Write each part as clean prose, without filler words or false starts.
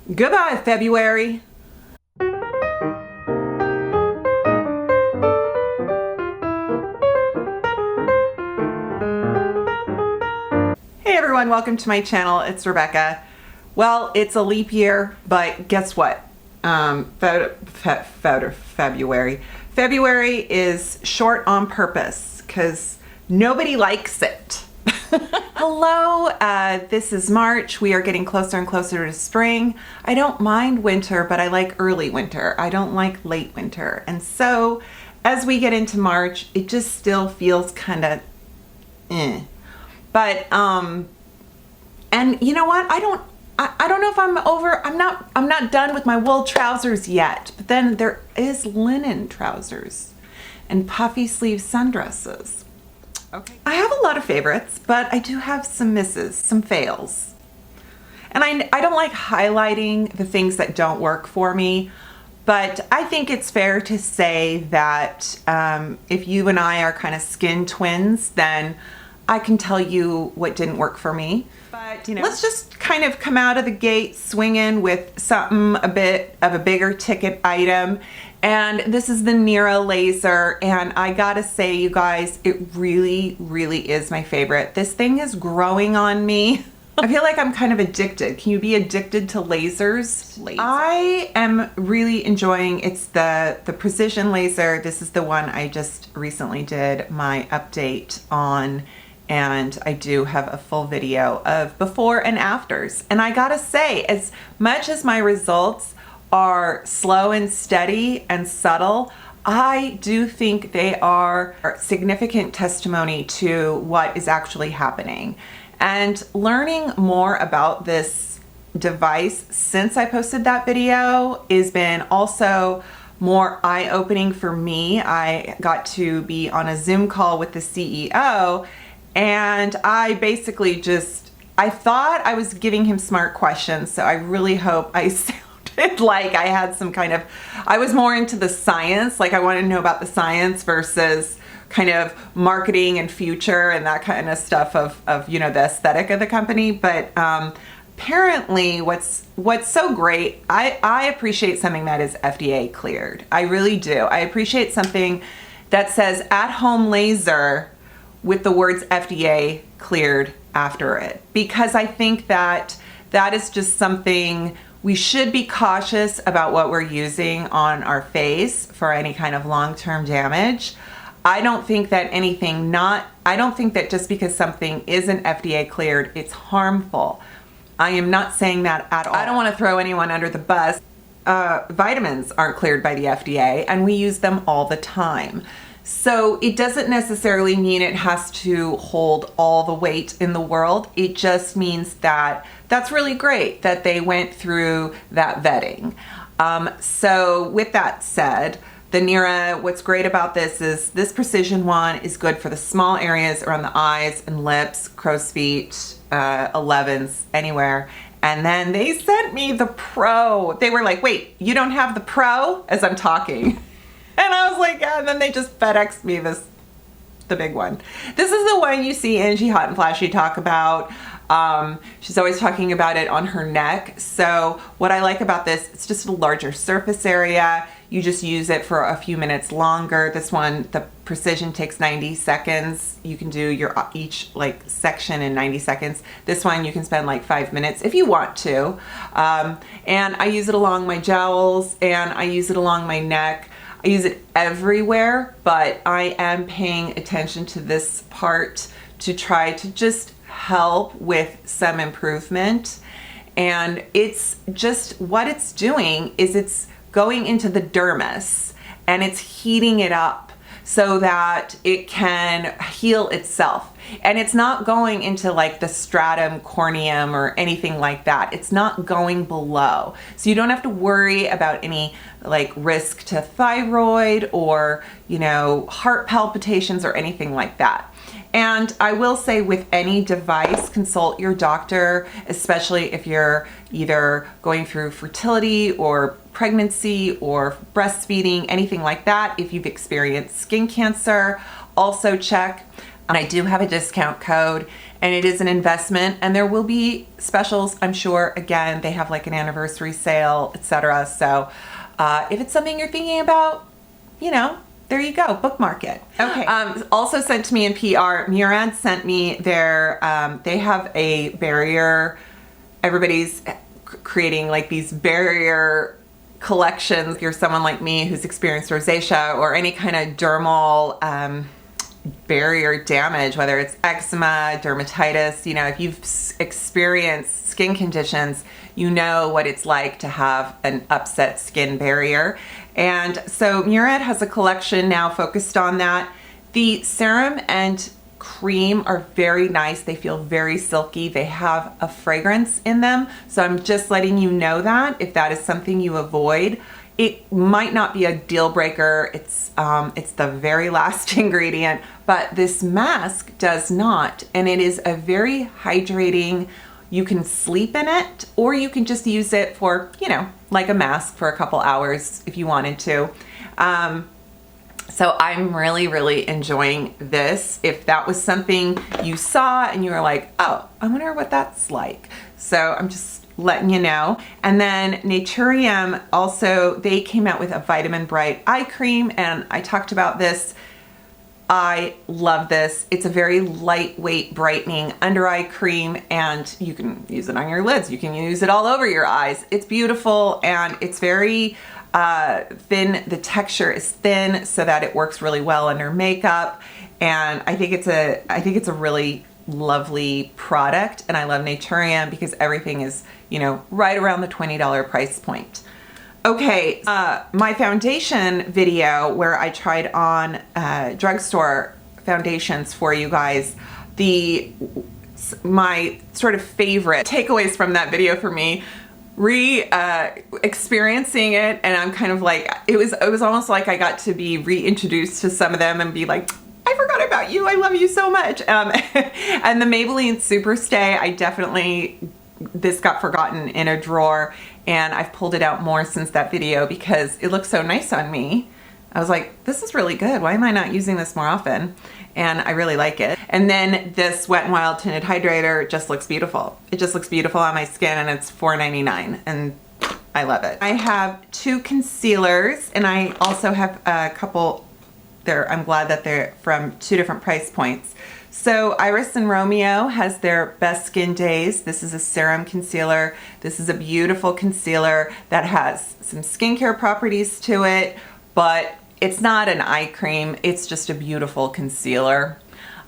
Goodbye, February. Hey everyone, welcome to my channel. It's Rebecca. Well, it's a leap year, but guess what? February. February is short on purpose because nobody likes it. Hello, this is March. We are getting closer and closer to spring. I don't mind winter, but I like early winter. I don't like late winter. And so as we get into March, it just still feels kind of But, and you know what? I don't know if I'm not done with my wool trousers yet, but then there is linen trousers and puffy sleeve sundresses. Okay. I have a lot of favorites, but I do have some misses, some fails. And I don't like highlighting the things that don't work for me, but I think it's fair to say that if you and I are kind of skin twins, then I can tell you what didn't work for me. But, you know, let's just kind of come out of the gate swinging with something a bit of a bigger ticket item. And this is the Nira laser, and I gotta say, you guys, it really, really is my favorite. This thing is growing on me. I feel like I'm kind of addicted. Can you be addicted to lasers? I am really enjoying, it's the precision laser. This is the one I just recently did my update on, and I do have a full video of before and afters. And I gotta say, as much as my results are slow and steady and subtle, I do think they are significant testimony to what is actually happening. And learning more about this device since I posted that video has been also more eye-opening for me. I got to be on a Zoom call with the CEO, and I basically I thought I was giving him smart questions, so I really hope I sounded like I had some kind of, I was more into the science, like I wanted to know about the science versus kind of marketing and future and that kind of stuff of you know, the aesthetic of the company. But apparently what's so great, I appreciate something that is FDA cleared. I really do. I appreciate something that says at-home laser with the words FDA cleared after it, because I think that that is just something we should be cautious about what we're using on our face for any kind of long-term damage. I don't think that just because something isn't FDA cleared, it's harmful. I am not saying that at all. I don't want to throw anyone under the bus. Vitamins aren't cleared by the FDA, and we use them all the time. So it doesn't necessarily mean it has to hold all the weight in the world. It just means that that's really great that they went through that vetting. So with that said, the Nira, what's great about this is this precision one is good for the small areas around the eyes and lips, crow's feet, 11s, anywhere. And then they sent me the Pro. They were like, wait, you don't have the Pro? As I'm talking. And I was like, yeah, and then they just FedExed me the big one. This is the one you see Angie Hot and Flashy talk about. She's always talking about it on her neck. So what I like about this, it's just a larger surface area. You just use it for a few minutes longer. This one, the precision takes 90 seconds. You can do each like section in 90 seconds. This one you can spend like 5 minutes if you want to. And I use it along my jowls, and I use it along my neck. I use it everywhere, but I am paying attention to this part to try to just help with some improvement. And it's just, what it's doing is it's going into the dermis and it's heating it up so that it can heal itself. And it's not going into like the stratum corneum or anything like that. It's not going below. So you don't have to worry about any like risk to thyroid or, you know, heart palpitations or anything like that. And I will say with any device, consult your doctor, especially if you're either going through fertility or pregnancy or breastfeeding, anything like that. If you've experienced skin cancer, also check. I do have a discount code, and it is an investment, and there will be specials, I'm sure. Again, they have like an anniversary sale, etc. So if it's something you're thinking about, you know, there you go, bookmark it. Okay. Also sent to me in PR, Murad sent me their, they have a barrier, everybody's creating like these barrier collections. If you're someone like me who's experienced rosacea or any kind of dermal barrier damage, whether it's eczema, dermatitis, you know, if you've experienced skin conditions, you know what it's like to have an upset skin barrier. And so Murad has a collection now focused on that. The serum and cream are very nice. They feel very silky. They have a fragrance in them. So I'm just letting you know that if that is something you avoid. It might not be a deal breaker. It's the very last ingredient, but this mask does not. And it is a very hydrating, you can sleep in it, or you can just use it for, you know, like a mask for a couple hours if you wanted to. So I'm really, really enjoying this. If that was something you saw and you were like, oh, I wonder what that's like. So I'm just letting you know. And then Naturium also, they came out with a Vitamin Bright eye cream, and I talked about this. I love this. It's a very lightweight brightening under eye cream, and you can use it on your lids. You can use it all over your eyes. It's beautiful, and it's very thin. The texture is thin so that it works really well under makeup. And I think it's a really lovely product, and I love Naturium because everything is, you know, right around the $20 price point. Okay, my foundation video where I tried on drugstore foundations for you guys, my sort of favorite takeaways from that video for me, experiencing it, and I'm kind of like, it was almost like I got to be reintroduced to some of them and be like, I forgot about you, I love you so much. And the Maybelline Superstay, this got forgotten in a drawer, and I've pulled it out more since that video because it looks so nice on me. I was like, this is really good. Why am I not using this more often? And I really like it. And then this Wet n Wild Tinted Hydrator just looks beautiful. It just looks beautiful on my skin, and it's $4.99, and I love it. I have 2 concealers, and I also have a couple there. I'm glad that they're from 2 different price points. So Iris and Romeo has their Best Skin Days. This is a serum concealer. This is a beautiful concealer that has some skincare properties to it, but it's not an eye cream. It's just a beautiful concealer.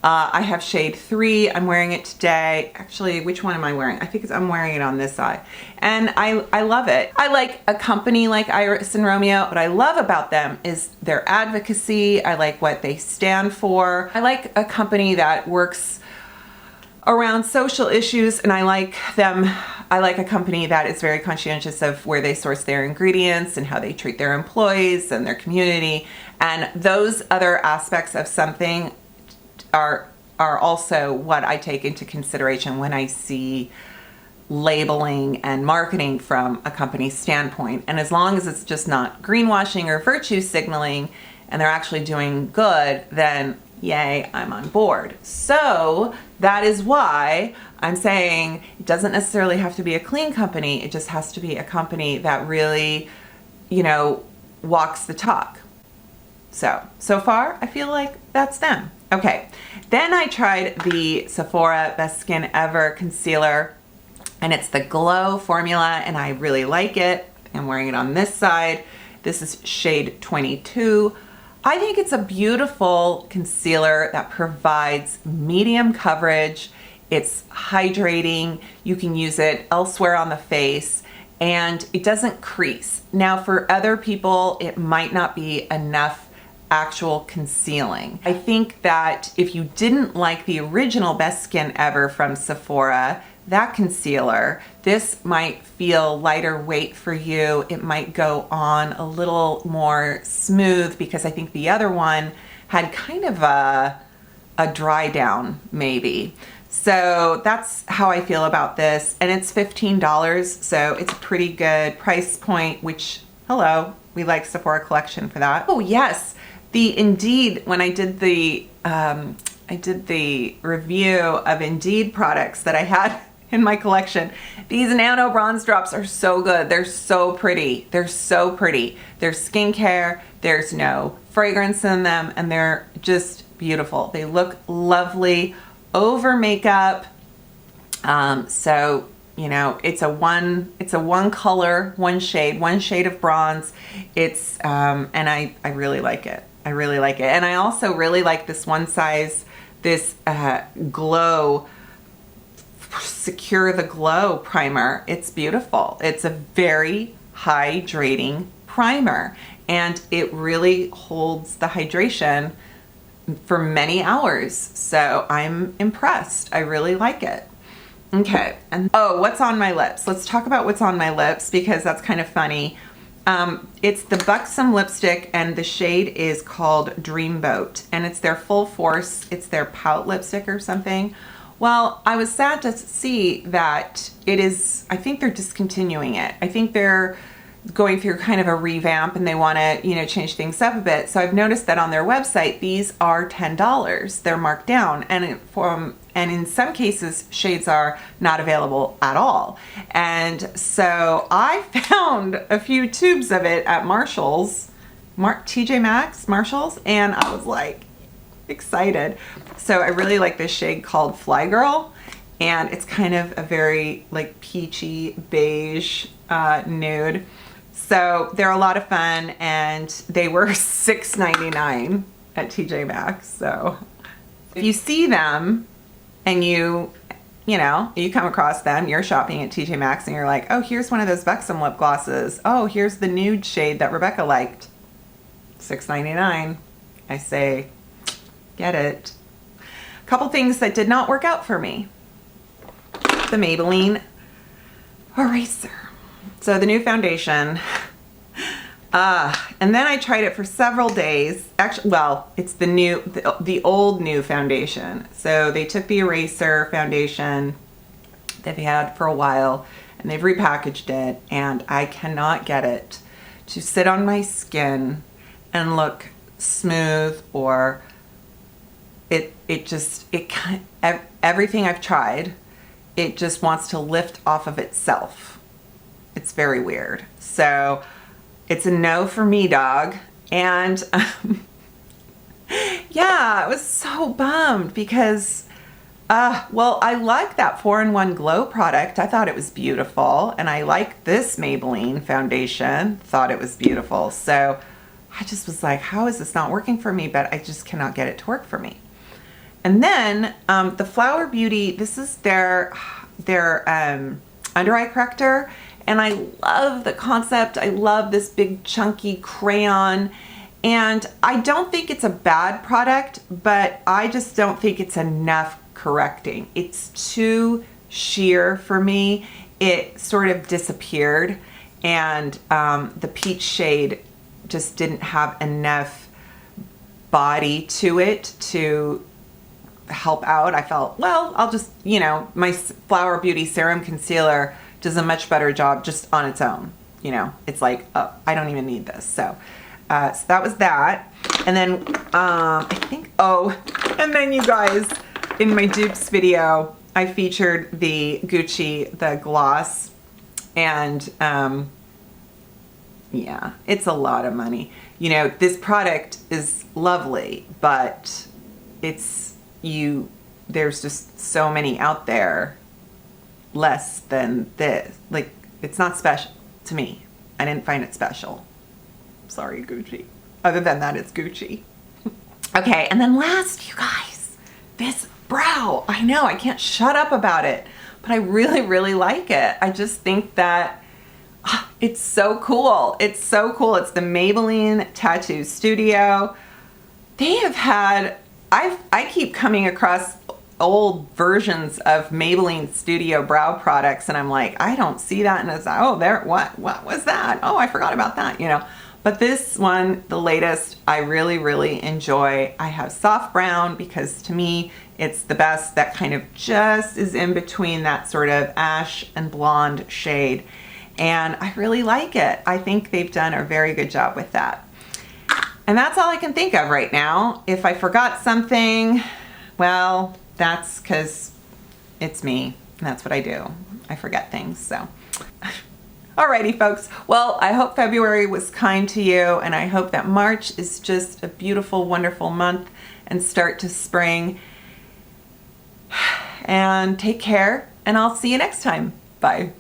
I have shade 3. I'm wearing it today. Actually, which one am I wearing? I think I'm wearing it on this eye. And I love it. I like a company like Iris and Romeo. What I love about them is their advocacy. I like what they stand for. I like a company that works around social issues, and I like a company that is very conscientious of where they source their ingredients and how they treat their employees and their community. And those other aspects of something are also what I take into consideration when I see labeling and marketing from a company's standpoint. And as long as it's just not greenwashing or virtue signaling and they're actually doing good, then yay, I'm on board. So that is why I'm saying it doesn't necessarily have to be a clean company. It just has to be a company that really, you know, walks the talk. So far, I feel like that's them. Okay, then I tried the Sephora Best Skin Ever Concealer, and it's the Glow formula, and I really like it. I'm wearing it on this side. This is shade 22. I think it's a beautiful concealer that provides medium coverage. It's hydrating. You can use it elsewhere on the face, and it doesn't crease. Now, for other people, it might not be enough actual concealing. I think that if you didn't like the original Best Skin Ever from Sephora, that concealer, this might feel lighter weight for you. It might go on a little more smooth because I think the other one had kind of a dry down maybe. So that's how I feel about this, and it's $15, so it's a pretty good price point, which, hello, we like Sephora collection for that. Oh yes, the Indeed, when I did the I did the review of Indeed products that I had in my collection. These nano bronze drops are so good. They're so pretty. They're so pretty. They're skincare. There's no fragrance in them, and they're just beautiful. They look lovely over makeup. So, you know, it's a one color, one shade of bronze. It's, and I really like it. I really like it. And I also really like this one size, this, glow, Secure the Glow primer. It's beautiful. It's a very hydrating primer, and it really holds the hydration for many hours. So I'm impressed. I really like it. Okay, and oh, what's on my lips? Let's talk about what's on my lips, because that's kind of funny. It's the Buxom lipstick, and the shade is called Dreamboat, and it's their Full Force. It's their pout lipstick or something. Well, I was sad to see that it is, I think they're discontinuing it. I think they're going through kind of a revamp, and they want to, you know, change things up a bit. So I've noticed that on their website, these are $10. They're marked down, and in some cases, shades are not available at all. And so I found a few tubes of it at Marshall's, TJ Maxx, Marshall's, and I was like excited. So I really like this shade called Fly Girl, and it's kind of a very like peachy beige nude. So they're a lot of fun, and they were $6.99 at TJ Maxx. So if you see them and you know, you come across them, you're shopping at TJ Maxx and you're like, oh, here's one of those Buxom lip glosses. Oh, here's the nude shade that Rebecca liked. $6.99. I say, get it. A couple things that did not work out for me. The Maybelline eraser. So the new foundation, and then I tried it for several days. Actually, well, it's the old new foundation. So they took the eraser foundation that they had for a while, and they've repackaged it, and I cannot get it to sit on my skin and look smooth, or everything I've tried, it just wants to lift off of itself. It's very weird. So it's a no for me, dog. And yeah, I was so bummed because, well, I like that 4-in-1 Glow product. I thought it was beautiful. And I like this Maybelline foundation. Thought it was beautiful. So I just was like, how is this not working for me? But I just cannot get it to work for me. And then the Flower Beauty, this is their under eye corrector. And I love the concept. I love this big chunky crayon. And I don't think it's a bad product, but I just don't think it's enough correcting. It's too sheer for me. It sort of disappeared. And the peach shade just didn't have enough body to it to help out. I felt, well, I'll just, you know, my Flower Beauty Serum Concealer does a much better job just on its own. You know, it's like, oh, I don't even need this. So that was that. And then I think, oh, and then you guys, in my dupes video, I featured the Gucci, the gloss, and yeah, it's a lot of money. You know, this product is lovely, but there's just so many out there less than this. Like, it's not special to me. I didn't find it special. Sorry, Gucci. Other than that, it's Gucci. Okay, and then last, you guys, this brow. I know, I can't shut up about it, but I really, really like it. I just think that it's so cool. It's so cool. It's the Maybelline Tattoo Studio. They have had, I keep coming across old versions of Maybelline Studio brow products, and I'm like, I don't see that, and it's like, oh, there, what was that? Oh, I forgot about that, you know. But this one, the latest, I really, really enjoy. I have soft brown because to me, it's the best. That kind of just is in between that sort of ash and blonde shade, and I really like it. I think they've done a very good job with that. And that's all I can think of right now. If I forgot something, Well, that's because it's me. And that's what I do. I forget things, so. Alrighty, folks. Well, I hope February was kind to you, and I hope that March is just a beautiful, wonderful month and start to spring. And take care, and I'll see you next time. Bye.